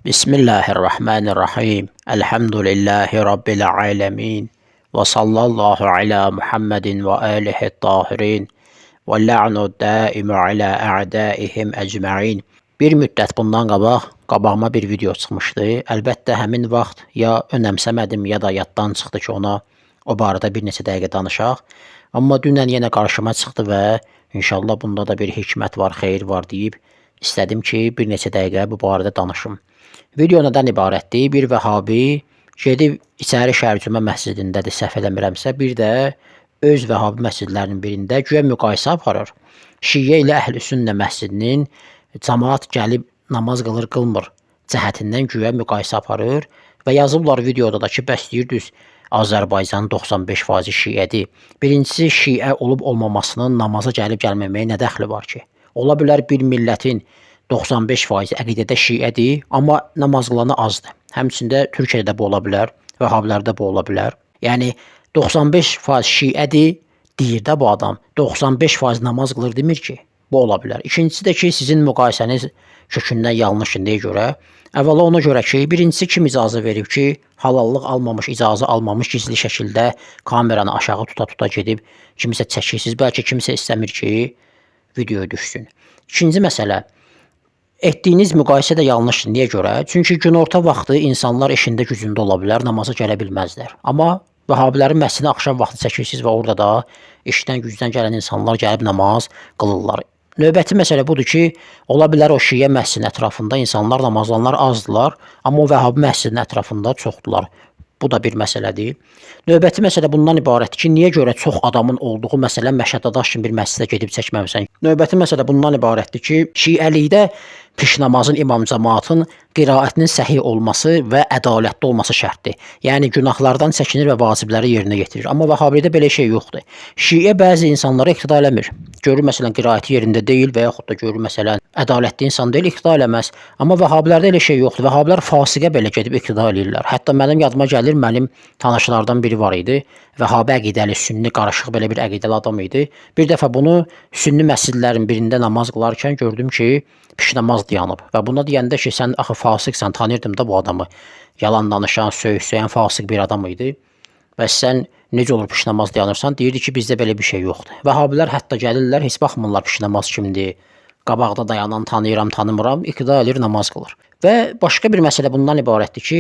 Bismillahirrahmanirrahim. Elhamdülillahi Rabbil alemin. Ve sallallahu ala Muhammedin ve alihi tahirin. Ve la'nu daimu ala a'daihim ecma'in. Bir müddət bundan qabağıma bir video çıxmışdı. Əlbəttə həmin vaxt ya önəmsəmədim ya da yaddan çıxdı ki, ona o barədə bir neçə dəqiqə danışaq. Amma dünən yenə qarşıma çıxdı və inşallah bunda da bir hikmət var, xeyir var deyib istədim ki, bir neçə dəqiqə bu barədə danışım. Video nədən ibarətdir? Bir vəhabi gedib İçəri Şərcümə məscidindədir, səhv eləmirəmsə, bir də öz vəhabi məscidlərinin birində güya müqayisə aparır. Şiə ilə Əhl-i-Sünnə məscidinin cəmaət gəlib namaz qılır, qılmır cəhətindən güya müqayisə aparır və yazıblar videoda da ki, bəs deyirdiniz Azərbaycanın 95% şiədir. Birincisi, şiə olub olmamasının namaza gəlib gəlməməyə nə dəxli var ki? Ola bilər bir millətin 95% əqidədə şiədir, amma namaz qılanı azdır. Həmçində Türkiyədə bu ola bilər, vəhabilərdə bu ola bilər. Yəni 95% şiədir deyir də bu adam. 95% namaz qılır demir ki, bu ola bilər. İkincisi də ki, sizin müqayisəniz kökündən yanlışdır. Nəyə görə? Əvvəla ona görə ki, birincisi kim icazə verib ki, halallıq almamış, icazə almamış gizli şəkildə kameranı aşağı tuta-tuta gedib kimisə çəkirsiniz. Bəlkə kimsə istəmir ki, videoya düşsün. İkinci məsələ, etdiyiniz müqayisə də yanlışdır. Niyə görə? Çünki günorta vaxtı insanlar işində gücündə ola bilər, namaza gələ bilməzlər. Amma vəhabilərin məscidini axşam vaxtı çəkirsiniz və orada da işdən gücdən gələn insanlar gəlib namaz qılırlar. Növbəti məsələ budur ki, ola bilər o şiə məscidinin ətrafında insanlar, namazlanlar azdılar, amma o vəhabi məscidinin ətrafında çoxdular. Bu da bir məsələdir. Növbəti məsələ bundan ibarətdir ki, niyə görə çox adamın olduğu məsələ Məşəd Dadaş kimi bir məscidə gedib çəkməmisən? Növbəti məsələ bundan ibarətdir ki, şiəlikdə piş namazın imam cəmaatın qiraətinin səhih olması və ədalətli olması şərtdir. Yəni günahlardan çəkinir və vacibləri yerinə yetirir. Amma vəhabilikdə belə şey yoxdur. Şiə bəzi insanlara iqtida eləmir. Görür məsələn qiraəti yerində deyil və yaxud da görür məsələn ədalətli insan deyil, iqtida eləməz. Amma vəhabilərdə elə şey yoxdur. Vəhabilər fasiqə belə gedib iqtida eləyirlər. Hətta mənim yadıma gəlir, mənim tanışlardan biri var idi. Vəhabi əqidəli, sünni qarışıq belə bir əqidəli adam idi. Bir dəfə bunu sünni məscidlərin birində namaz qılarkən gördüm ki, piş namaz dayanıb və buna deyəndə ki, sən axı fasiqsən, tanıyırdım da bu adamı. Yalan danışan, söyən fasiq bir adam idi. Və sən necə olur piş namaz dayanırsan? Deyirdi ki, bizdə belə bir şey yoxdur. Vəhabilər hətta gəlirlər, heç baxmırlar piş namaz kimdir. Qabaqda dayanan tanıyıram, tanımıram, iqtida eləyir, namaz qılır. Və başqa bir məsələ bundan ibarətdir ki,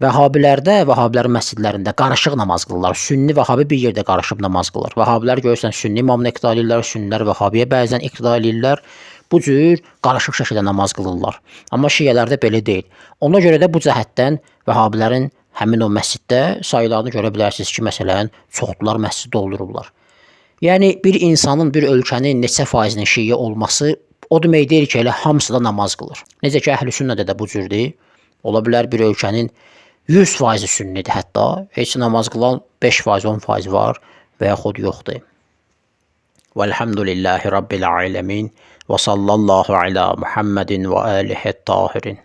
vəhabilərdə, vəhabilərin məscidlərində qarışıq namaz qılırlar. Sünni vəhabi bir yerdə qarışıb namaz qılır. Vəhabilər görürsən sünni imamına iqtida eləyirlər, sünnilər vəhabiyə bəzən iqtida eləyirlər. Bu cür qarışıq şəkildə namaz qılırlar. Amma şiələrdə belə deyil. Ona görə də bu cəhətdən vəhabilərin həmin o məsciddə sayılarını görə bilərsiniz ki, məsələn, çoxdular məscid doldurublar. Yəni bir insanın, bir ölkənin neçə faizinin şiə olması o demək deyir ki, elə hamısı da namaz qılır. Necə ki, Əhl-i-Sünnədə də bu cürdür. Ola bilər bir ölkənin 100% sünnidir hətta, heç namaz qılan 5%, 10% var və yaxud yoxdur. Velhamdülillahi Rabbil alemin və sallallahu ala Muhammedin və alihi tahirin.